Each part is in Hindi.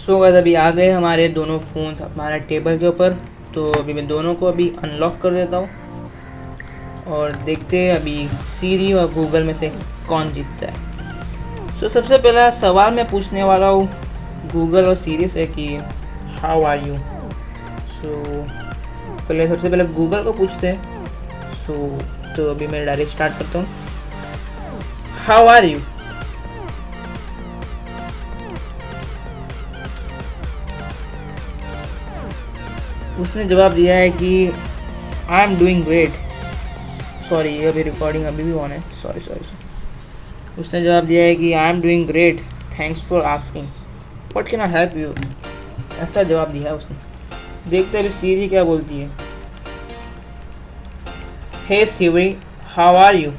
सो गाइस अभी आ गए हमारे दोनों फ़ोन्स हमारे टेबल के ऊपर। तो अभी मैं दोनों को अभी अनलॉक कर देता हूँ और देखते हैं अभी सीरी और गूगल में से कौन जीतता है। सो सबसे पहला सवाल मैं पूछने वाला हूँ गूगल और सीरी से कि हाउ आर यू। सो सबसे पहले गूगल को पूछते हैं। तो अभी मैं डायरेक्ट स्टार्ट करता हूँ। How are you. उसने जवाब दिया है कि I am doing great. Sorry अभी रिकॉर्डिंग अभी भी ऑन है। सॉरी। उसने जवाब दिया है कि I am doing great, thanks for asking, what can I help you. ऐसा जवाब दिया है उसने। देखते अभी सीरी क्या बोलती है। Hey Siri, how are you.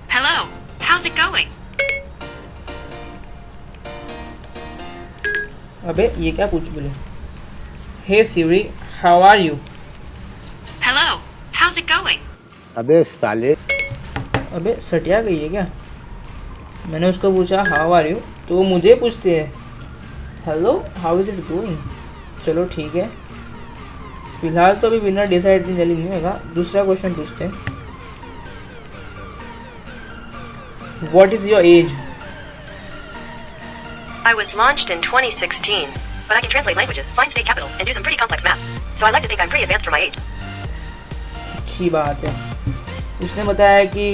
Hello, how's it going? अबे ये क्या पूछ बोले। Hey Siri, how are you. Hello, how's it going? अबे साले। अबे सटिया गई है क्या। मैंने उसको पूछा हाउ आर यू तो वो मुझे पूछते हैं hello how is it going. चलो ठीक है, फिलहाल तो अभी विनर डिसाइड जल्दी नहीं होगा। दूसरा क्वेश्चन पूछते हैं। What is your age. I was launched in 2016, but I can translate languages, find state capitals, and do some pretty complex math. So I like to think I'm pretty advanced for my age. अच्छी बात है। उसने बताया कि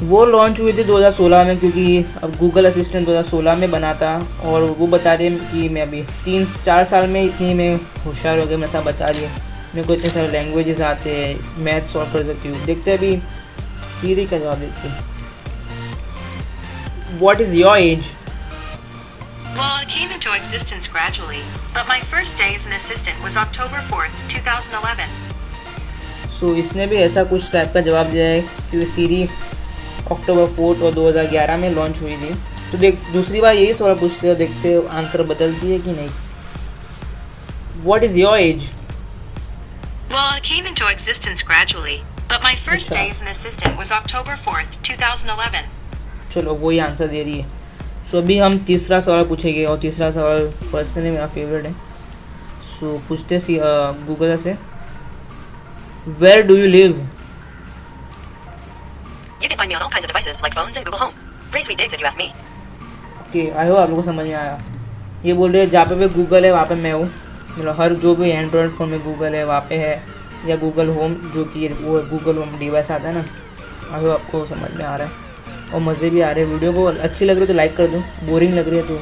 वो लॉन्च हुई थी 2016 में, क्योंकि अब गूगल असिस्टेंट 2016 में बना था। और वो बता रहे हैं कि मैं अभी 3-4 साल में इतनी मैं होशियार हो गया, मैं सब बता रही है। मेरे को इतने सारे लैंग्वेजेस आते हैं, मैथ सॉल्व कर सकती हूँ। देखते हैं अभी सीरी का जवाब देते हैं। What is your age. Well, it came into existence gradually, but my first day as an assistant was October 4th, 2011. सो इसने भी ऐसा कुछ टाइप का जवाब दिया है क्योंकि सीरी अक्टूबर 4 और 2011 में लॉन्च हुई थी। तो देख दूसरी बार यही सवाल पूछते हो, देखते हो आंसर बदलती है कि नहीं। What is your age. Well, it came into existence gradually, but my first अच्छा। day as an assistant was October 4th, 2011. चलो वही आंसर दे रही है। सो अभी हम तीसरा सवाल पूछेंगे और तीसरा सवाल पर्सनली मेरा फेवरेट है। सो पूछते गूगल से where do you live. You can find me on all kinds of devices like phones and Google Home. Pretty sweet digs if you ask me. Okay I hope आप लोगों को समझ में आया। ये बोल रहे हैं जहाँ पे गूगल है वहाँ पे मैं हूँ। मतलब हर जो भी एंड्रॉयड फ़ोन में गूगल है वहाँ पे है, या गूगल होम जो कि वो गूगल होम डिवाइस आता है ना। आई होप आपको समझ में आ रहा है और मज़े भी आ रहे हैं। वीडियो को अच्छी लग रही है तो लाइक कर दो, बोरिंग लग रही है तो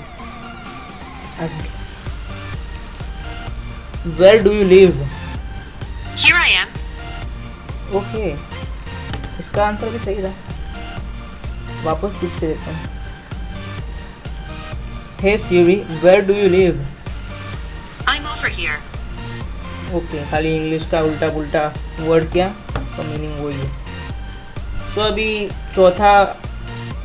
where do you live. Here I am. Okay इसका आंसर भी सही था। वापस पूछ के देखता हूँ। Hey Siri where do you live. I'm over here. Okay खाली इंग्लिश का उल्टा पुल्टा वर्ड किया तो मीनिंग वही है। सो अभी चौथा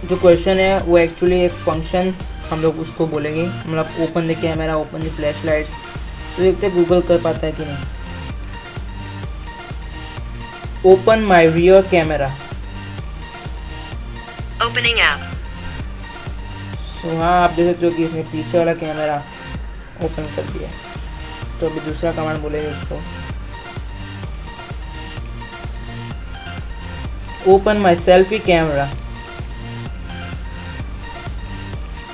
जो क्वेश्चन है वो एक्चुअली एक फंक्शन हम लोग उसको बोलेंगे, मतलब open the camera, open the flash lights. तो देखते गूगल कर पाता है कि नहीं। Open my rear camera. Opening app. सो हाँ आप देख सकते हो कि इसने पीछे वाला कैमरा ओपन कर दिया। तो अभी दूसरा कमांड बोलेंगे उसको open my selfie camera.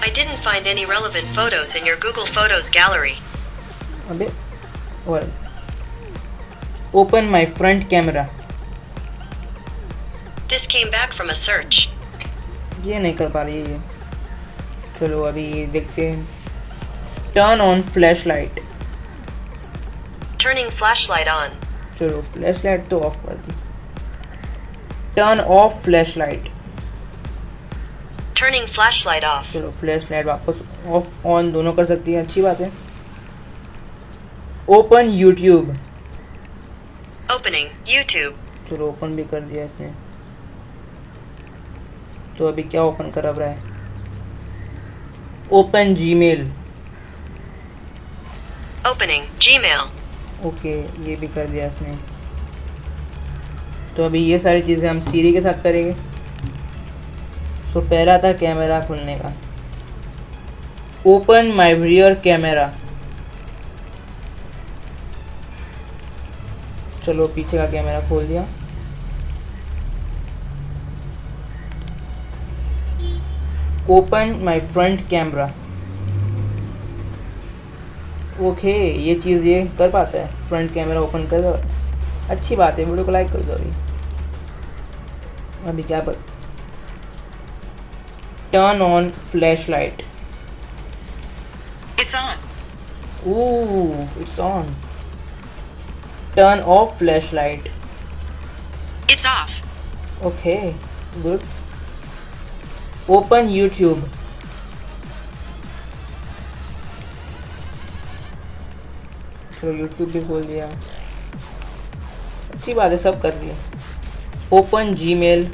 I didn't find any relevant photos in your Google Photos gallery. अबे और open my front camera. This came back from a search. ये नहीं कर पा रही है ये। चलो अभी देखते हैं। Turn on flashlight. Turning flashlight on. चलो फ्लैश लाइट तो ऑफ कर दी। Turn off flashlight. Turning flashlight off. चलो फ्लैश लाइट वापस ऑफ ऑन दोनों कर सकती है, अच्छी बात है। Open YouTube. Opening YouTube. चलो ओपन भी कर दिया इसने। तो अभी क्या ओपन कर रहा है। Open Gmail. Opening Gmail. Okay ये भी कर दिया इसने। तो अभी ये सारी चीज़ें हम सीरी के साथ करेंगे। सो पहला था कैमरा खुलने का। Open my rear camera. चलो पीछे का कैमरा खोल दिया। Open my front camera. Okay, ये चीज़ ये कर पाता है, फ्रंट कैमरा ओपन कर दो। अच्छी बात है, वीडियो को लाइक कर दो। अभी क्या पर turn on flash light. It's on. It's on. Turn off flash light. It's off. Okay, good. Open YouTube. चलो यूट्यूब भी खोल दिया। अच्छी बात है, सब कर दिया। Open Gmail.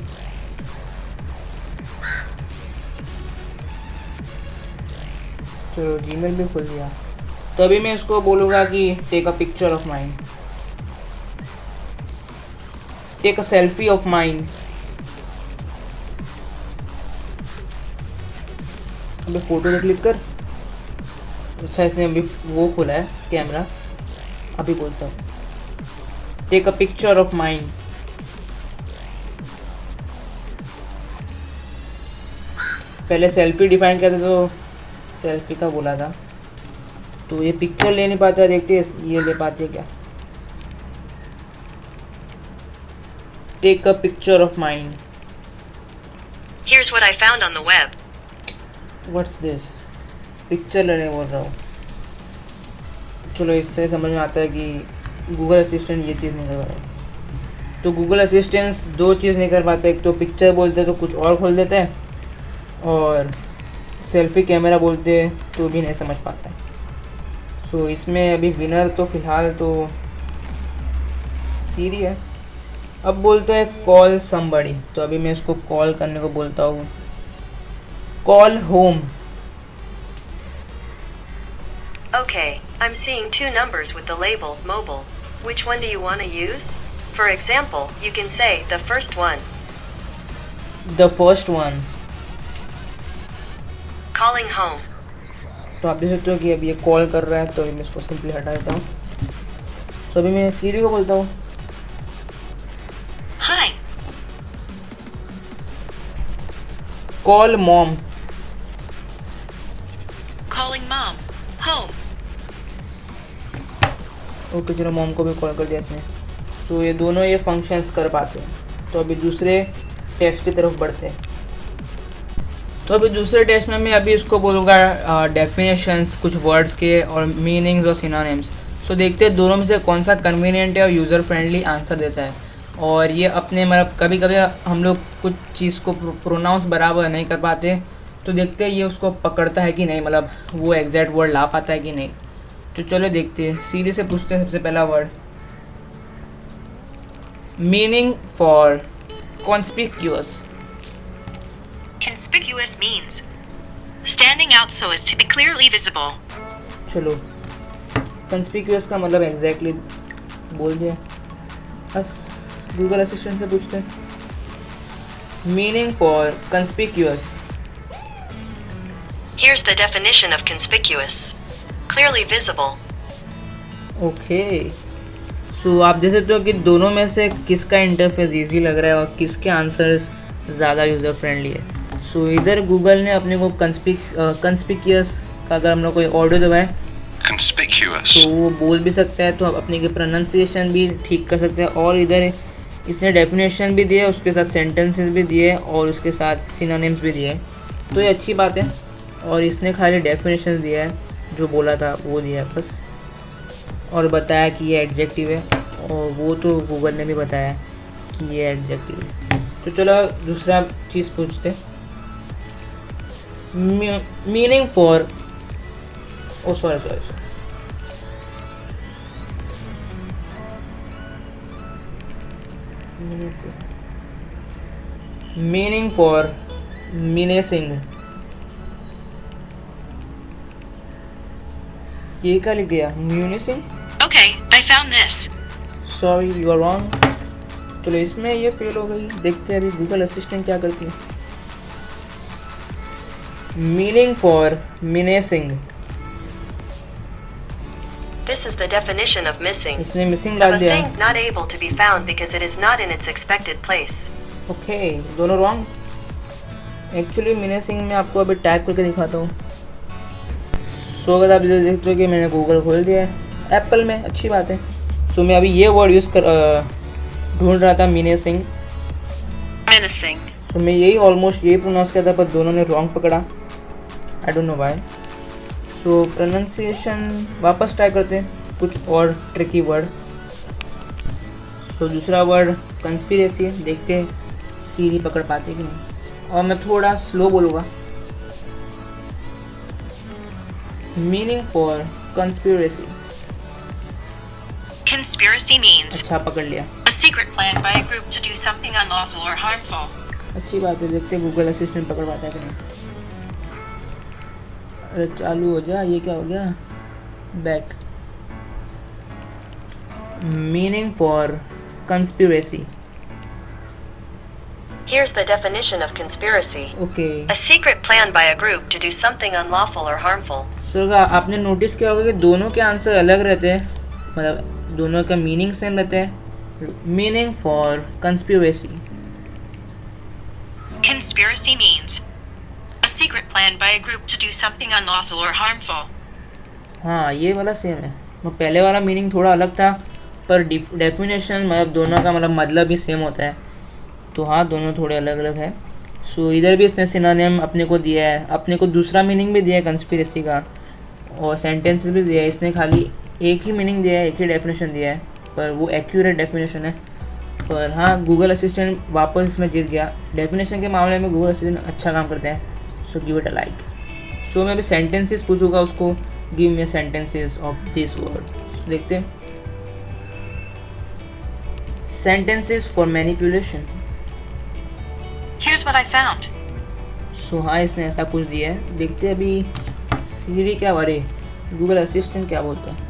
चलो जीमेल भी खोल दिया। तो अभी मैं इसको बोलूँगा कि take a picture of mine, take a selfie of mine. अभी फोटो पे क्लिक कर। अच्छा, इसने अभी वो खोला है कैमरा। अभी बोलता हूँ take a picture of mine. पहले सेल्फी डिफाइन करते तो सेल्फी का बोला था, तो ये पिक्चर ले नहीं पाता है। देखते हैं ये ले पाती है क्या। Take a picture of mine. Here's what I found on the web. What's this? Picture लेने बोल रहा हूँ। चलो इससे समझ में आता है कि गूगल असिस्टेंट ये चीज़ नहीं कर पाता। तो गूगल असिस्टेंट दो चीज़ नहीं कर पाता, एक तो पिक्चर बोलते तो कुछ और खोल देता है, और सेल्फी कैमरा बोलते तो भी नहीं समझ पाता है। सो इसमें अभी विनर तो फ़िलहाल तो सीरी है। अब बोलते हैं कॉल समबडी। तो अभी मैं इसको कॉल करने को बोलता हूँ, call home. Okay, I'm seeing two numbers with the label mobile. Which one do you want to use? For example, you can say the first one. The first one. Calling home. तो आप देख सकते हो कि अभी ये कॉल कर रहा है, तो अभी मैं इसको सिंपली हटा देता हूँ। तो अभी मैं सीरी को बोलता हूँ, Hi. Call mom. Calling mom. Home. Okay, चलो मॉम को भी कॉल कर दिया इसने। तो ये दोनों ये फंक्शंस कर पाते हैं। तो अभी दूसरे टेस्ट की तरफ बढ़ते हैं। तो अभी दूसरे टेस्ट में मैं अभी इसको बोलूँगा डेफिनेशंस, कुछ वर्ड्स के और मीनिंग्स और सिनोनिम्स। तो देखते हैं दोनों में से कौन सा कन्वीनियंट है और यूज़र फ्रेंडली आंसर देता है। और ये अपने मतलब कभी कभी हम लोग कुछ चीज़ को प्रोनाउंस बराबर नहीं कर पाते, तो देखते हैं ये उसको पकड़ता है कि नहीं, मतलब वो एग्जैक्ट वर्ड ला पाता है कि नहीं। तो चलो देखते हैं, सीधे से पूछते हैं सबसे पहला word. Meaning for conspicuous. Conspicuous means standing out so as to be clearly visible. चलो कंस्पिक्यूअस का मतलब एग्जैक्टली बोल दिया। बस गूगल असिस्टेंट से पूछते हैं meaning for conspicuous. Here's the definition of conspicuous. Clearly visible. Okay, so आप देख सकते हो कि दोनों में से किसका इंटरफेस इजी लग रहा है और किसके आंसर्स ज़्यादा यूज़र फ्रेंडली है। सो इधर गूगल ने अपने को कंस्पिक्यूअस का अगर हम लोग कोई ऑडियो दबाए Conspicuous. तो वो बोल भी सकता है, तो आप अपने की प्रोनाउंसिएशन भी ठीक कर सकते हैं। और इधर इसने डेफिनेशन भी दिए, उसके साथ सेंटेंसेस भी दिए और उसके साथ सिनोनिम्स भी दिए, तो ये अच्छी बात है। और इसने खाली डेफिनेशन दिया है, जो बोला था वो दिया है बस, और बताया कि ये एडजेक्टिव है, और वो तो गूगल ने भी बताया कि ये एडजेक्टिव है। तो चलो दूसरा चीज़ पूछते, meaning for sorry meaning for menacing. ये क्या लिख दिया? म्यूनिसिंग। Okay, I found this. Sorry you are wrong. चलो इसमें ये फेल हो गई। देखते हैं अभी गूगल असिस्टेंट क्या करती है। Meaning for menacing, This is the definition of missing. इसने मिसिंग Of डाल a दिया। thing not able to be found because it is not in its expected place. Okay, दोनों रॉन्ग। एक्चुअली मिनेसिंग में आपको अभी टाइप करके दिखाता हूँ। सो अगर आप इधर देखते हो कि मैंने गूगल खोल दिया है एप्पल में, अच्छी बात है। सो मैं अभी ये वर्ड यूज़ कर ढूंढ रहा था, मिनेसिंग। Menacing. सो मैं यही ऑलमोस्ट यही प्रोनाउंस किया था, पर दोनों ने रॉन्ग पकड़ा। I don't know why. So pronunciation वापस ट्राई करते हैं, कुछ और ट्रिकी वर्ड। सो दूसरा वर्ड कंस्पिरेसी, देखते हैं सीरी पकड़ पाते कि नहीं। और मैं थोड़ा स्लो बोलूँगा। Meaning for conspiracy, Conspiracy means अच्छा पकड़ लिया, a secret plan by a group to do something unlawful or harmful. अच्छी बात है। देखते हैं गूगल असिस्टेंट पकड़ पाता है कि नहीं। अरे चालू हो जा, ये क्या हो गया, back. Meaning for conspiracy, Here's the definition of conspiracy. Okay. A secret plan by a group to do something unlawful or harmful. सो आपने नोटिस किया होगा कि दोनों के आंसर अलग रहते हैं, मतलब दोनों का मीनिंग सेम रहता है। Meaning for conspiracy, Conspiracy means a secret plan by a group to do something unlawful or harmful. हाँ ये वाला सेम है। वो पहले वाला मीनिंग थोड़ा अलग था, पर डेफिनेशन मतलब दोनों का मतलब भी सेम होता है। तो हाँ, दोनों थोड़े अलग अलग है। सो इधर भी इसने सिनोनिम अपने को दिया है, अपने को दूसरा मीनिंग भी दिया है कंस्पिरेसी का, और सेंटेंसेस भी दिया है। इसने खाली एक ही मीनिंग दिया है, एक ही डेफिनेशन दिया है, पर वो एक्यूरेट डेफिनेशन है। पर हाँ, गूगल असिस्टेंट वापस इसमें जीत गया। डेफिनेशन के मामले में गूगल असिस्टेंट अच्छा काम करते हैं। So give it a like. So मैं अभी सेंटेंसेस पूछूंगा उसको, give me sentences of this word. देखते हैं sentences for manipulation. Here's what I found. So हाँ, इसने ऐसा कुछ दिया है। देखते हैं अभी सीरी क्या, अरे गूगल असिस्टेंट क्या बोलता है।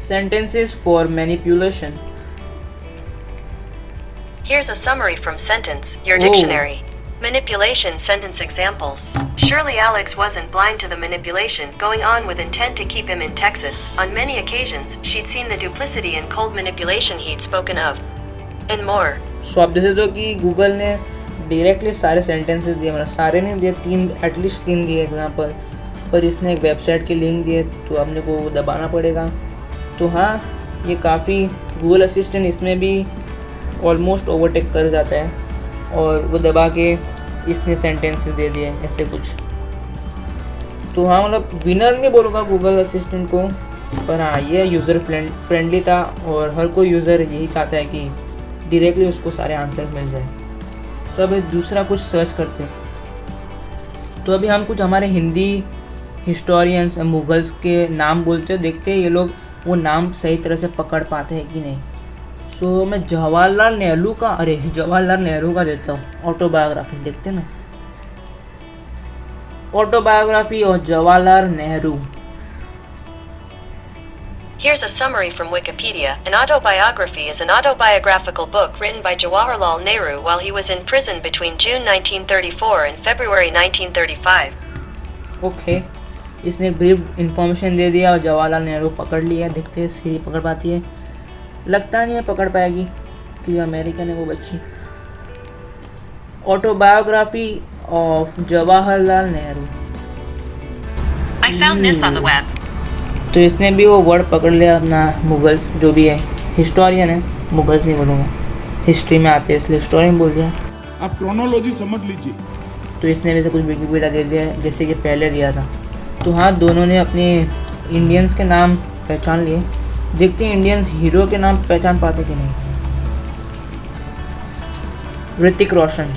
Sentences for manipulation. Here's a summary from Sentence, your Oh. dictionary. Manipulation sentence examples. Surely Alex wasn't blind to the manipulation going on with intent to keep him in Texas. On many occasions, she'd seen the duplicity and cold manipulation he'd spoken of. And more. So आप देख सकते हो कि गूगल ने डायरेक्टली सारे सेंटेंसेस दिए, मतलब सारे नहीं दिए, तीन एटलीस्ट तीन दिए एग्जाम्पल, पर इसने एक वेबसाइट की लिंक दिए, तो आपने को दबाना पड़ेगा। तो हाँ, ये काफ़ी गूगल असिस्टेंट इसमें भी ऑलमोस्ट ओवरटेक कर जाता है, और वो दबा के इसने सेंटेंसेस दे दिए ऐसे कुछ। तो हाँ, मतलब विनर नहीं बोलूँगा गूगल असिस्टेंट को, पर हाँ ये यूज़र फ्रेंडली था, और हर कोई यूज़र यही चाहता है कि डायरेक्टली उसको सारे आंसर मिल जाए। तो अभी दूसरा कुछ सर्च करते हैं। तो अभी हम कुछ हमारे हिंदी हिस्टोरियंस मुगल्स के नाम बोलते हैं, देखते हैं ये लोग वो नाम सही तरह से पकड़ पाते हैं कि नहीं। सो मैं जवाहरलाल नेहरू का देता हूँ ऑटोबायोग्राफी। देखते हैं ना, ऑटोबायोग्राफी और Jawaharlal Nehru. Here's a summary from Wikipedia. An autobiography is an autobiographical book written by Jawaharlal Nehru while he was in prison between June 1934 and February 1935. Okay, इसने ब्रीफ इंफॉर्मेशन दे दिया और जवाहरलाल नेहरू पकड़ लिया। देखते हैं सीरी पकड़ पाती है, लगता नहीं है पकड़ पाएगी क्योंकि अमेरिकन है वो बच्ची। Autobiography of Jawaharlal Nehru. I found this on the web. तो इसने भी वो वर्ड पकड़ लिया अपना, मुगल्स जो भी है, हिस्टोरियन है, मुगल्स नहीं बोलूँगा, हिस्ट्री में आते हैं इसलिए हिस्टोरियन बोल दिया। आप क्रोनोलॉजी समझ लीजिए। तो इसने भी से कुछ विकिपीडिया दे दिया है जैसे कि पहले दिया था। तो हाँ, दोनों ने अपने इंडियंस के नाम पहचान लिए। देखते हैं इंडियंस हीरो के नाम पहचान पाते कि नहीं। Hrithik Roshan.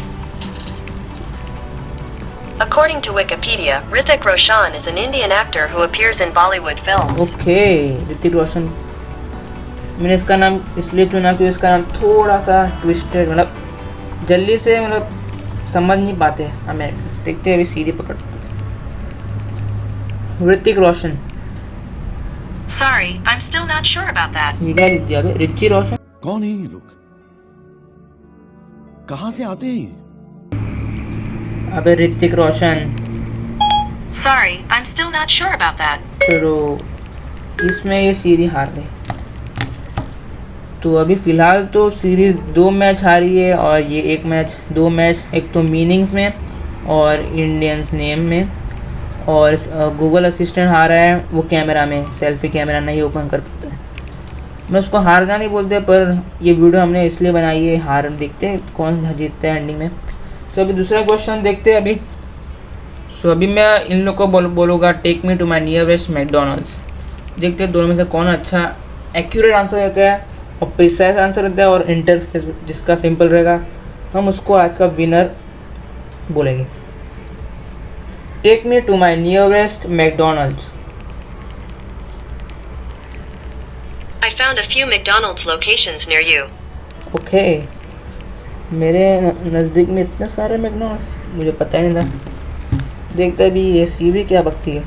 According to Wikipedia, Hrithik Roshan is an Indian actor who appears in Bollywood films. Okay, Hrithik Roshan. मैंने इसका नाम इसलिए चुना क्योंकि इसका नाम थोड़ा सा ट्विस्टेड, मतलब जल्दी से मतलब समझ नहीं पाते अमेरिकन। देखते हैं अभी सीरी पकड़ते। Hrithik Roshan. Sorry, I'm still not sure about that. ये क्या लिख दिया अभी, रिची रोशन। कौन है ये लोग? कहां से आते हैं ये? अबे Hrithik Roshan. Sorry, I'm still not sure about that. चलो इसमें ये सीरीज हार गई। तो अभी फ़िलहाल तो सीरीज़ 2 मैच हारी है और ये 1 मैच 2 मैच, एक तो मीनिंग्स में और इंडियंस नेम में, और गूगल असिस्टेंट हारा है वो कैमरा में, सेल्फी कैमरा नहीं ओपन कर पाता है। मैं उसको हारना नहीं बोलते, पर ये वीडियो हमने इसलिए बनाई है, हार देखते हैं कौन जीतता है एंडिंग में। तो अभी दूसरा क्वेश्चन देखते हैं अभी। सो अभी मैं इन लोग को बोलूँगा take me to my nearest McDonald's. देखते हैं दोनों में से कौन अच्छा एक्यूरेट आंसर देता है और प्रिसाइज आंसर देता है, और इंटरफेस जिसका सिंपल रहेगा हम उसको आज का विनर बोलेंगे। Take me to my nearest McDonald's. I found a few McDonald's locations near you. Okay, मेरे नज़दीक में इतने सारे मैकडोनल्ड्स, मुझे पता ही नहीं था। देखते अभी ये सीवी क्या बकती है।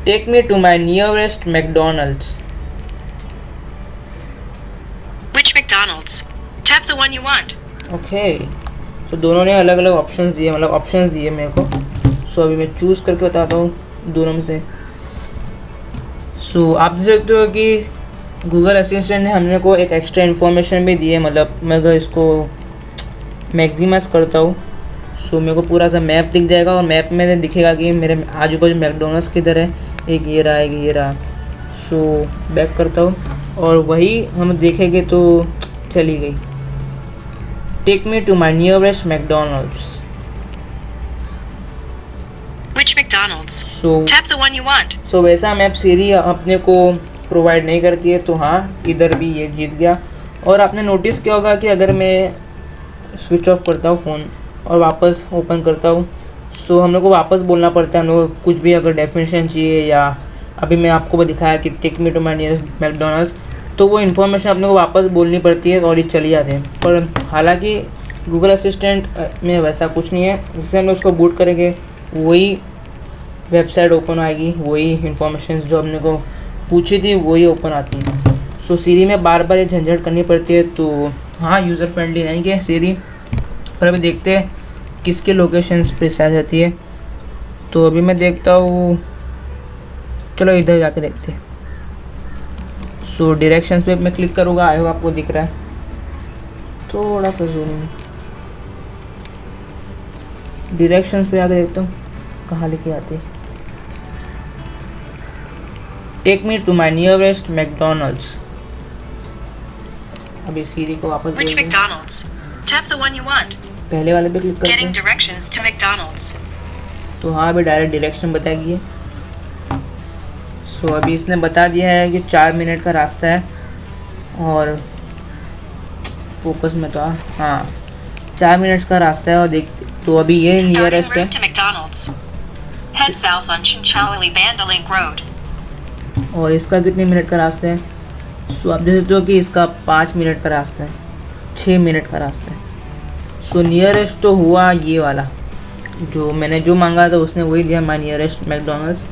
Take me to my nearest McDonald's. Which McDonald's? Tap the one you want. Okay, तो दोनों ने अलग अलग ऑप्शंस दिए, मतलब ऑप्शंस दिए मेरे को। सो अभी मैं चूज़ करके बताता हूँ दोनों में से। सो आप देख सकते हो कि गूगल असिस्टेंट ने हमने को एक एक्स्ट्रा इन्फॉर्मेशन भी दी है, मतलब मैं अगर इसको मैक्सिमाइज करता हूँ सो मेरे को पूरा सा मैप दिख जाएगा, और मैप में दिखेगा कि मेरे आजू बाजू मैकडोनल्ड्स किधर है, एक ये रहा, एक ये रहा। सो बैक करता हूँ और वही हम देखेंगे तो चली गई। Take me to my nearest McDonald's. Which McDonald's? So Tap the one you want. So वैसा मैप सीरी अपने को प्रोवाइड नहीं करती है, तो हाँ इधर भी ये जीत गया। और आपने नोटिस किया होगा कि अगर मैं स्विच ऑफ करता हूँ फ़ोन और वापस ओपन करता हूँ, सो हम लोग को वापस बोलना पड़ता है। हम लोग को कुछ भी अगर डेफिनेशन चाहिए, या अभी मैं आपको दिखाया कि take me to my nearest McDonald's, तो वो इन्फॉर्मेशन अपने को वापस बोलनी पड़ती है और ये चली जाती है। पर हालांकि गूगल असिस्टेंट में वैसा कुछ नहीं है। जिससे हम उसको बूट करेंगे वही वेबसाइट ओपन आएगी, वही इन्फॉर्मेशन जो हमने को पूछी थी वही ओपन आती है। सो सीरी में बार बार ये झंझट करनी पड़ती है, तो हाँ यूज़र फ्रेंडली नहीं है सीरी। पर अभी देखते हैं किसके लोकेशंस प्रिसाइज रहती है। तो अभी मैं देखता हूँ, चलो इधर जाके देखते हैं। सो डायरेक्शंस पे मैं क्लिक करूँगा, आई होप आपको दिख रहा है, थोड़ा सा जूम। डायरेक्शंस पे आके देखता हूँ कहाँ लेके आती है। Take me to my nearest McDonald's. अभी सीरी को वापस Which बोल दें। McDonald's? Tap the one you want. पहले वाले पे क्लिक करते Getting हैं, directions to McDonald's. तो हाँ अभी डायरेक्ट डायरेक्शन बताएगी है। सो अभी इसने बता दिया है कि 4 मिनट का रास्ता है, और फोकस में तो हाँ 4 मिनट का रास्ता है। और देख तो अभी ये Starting नियरेस्ट है, route to McDonald's. Head south on Chinchawali Bandalink Road. और इसका कितने मिनट का रास्ता है। सो आप देख सकते हो कि इसका 5 मिनट का रास्ता है, 6 मिनट का रास्ता है। सो नियरेस्ट तो हुआ ये वाला, जो मैंने जो मांगा था उसने वही दिया, माई नियरेस्ट मैकडोनल्ड्स।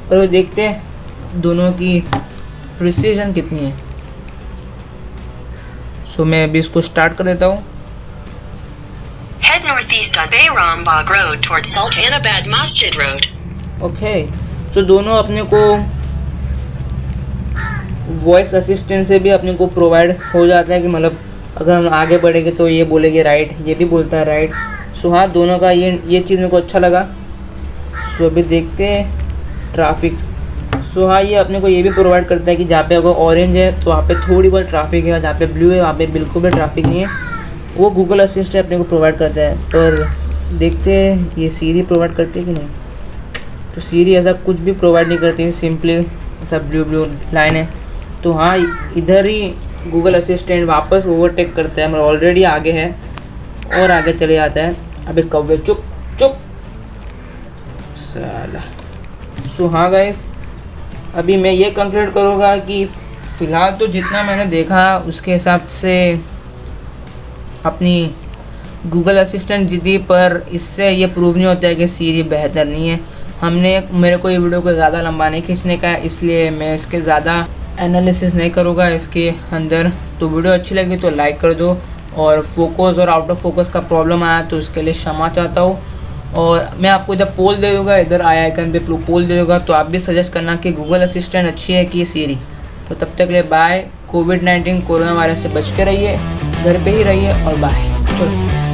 पर वो देखते हैं दोनों की प्रिसीजन कितनी है। सो मैं अभी इसको स्टार्ट कर देता हूँ। Head northeast on Bayrambagh Road towards Sultanabad Masjid Road. Okay, so दोनों अपने को वॉइस असिस्टेंट से भी अपने को प्रोवाइड हो जाता है कि मतलब अगर हम आगे बढ़ेंगे तो ये बोलेंगे राइट, ये भी बोलता है राइट। सो हाँ दोनों का ये चीज़ मेरे को अच्छा लगा। सो अभी देखते हैं ट्रैफिक। सो हाँ ये अपने को ये भी प्रोवाइड करता है कि जहाँ पे अगर ऑरेंज है तो वहाँ पे थोड़ी बहुत ट्रैफिक है, जहाँ पे ब्लू है वहाँ पे बिल्कुल भी ट्रैफिक नहीं है। वो गूगल असिस्टेंट अपने को प्रोवाइड करता है। पर देखते हैं ये सीरी प्रोवाइड करती है कि नहीं। तो सीरी ऐसा कुछ भी प्रोवाइड नहीं करती, सिंपली ऐसा ब्लू लाइन है। तो हाँ इधर ही गूगल असिस्टेंट वापस ओवरटेक करता है, मतलब ऑलरेडी आगे है और आगे चले जाता है। अबे कौवे चुप चुप साला। सो हाँ गाइस, अभी मैं ये कंक्लूड करूँगा कि फ़िलहाल तो जितना मैंने देखा उसके हिसाब से अपनी गूगल असिस्टेंट जीती, पर इससे ये प्रूव नहीं होता है कि सीरी बेहतर नहीं है। मेरे को ये वीडियो को ज़्यादा लंबा नहीं खींचने का है, इसलिए मैं इसके ज़्यादा एनालिसिस नहीं करूँगा इसके अंदर। तो वीडियो अच्छी लगी तो लाइक कर दो, और फोकस और आउट ऑफ फोकस का प्रॉब्लम आया तो उसके लिए क्षमा चाहता हूँ। और मैं आपको इधर पोल दे दूँगा, इधर आई आइकन पे पोल दे दूँगा, तो आप भी सजेस्ट करना कि गूगल असिस्टेंट अच्छी है कि सीरी। तो तब तक ले बाय। कोविड-19 कोरोना वायरस से बच के रहिए, घर पे ही रहिए, और बाय। चलो।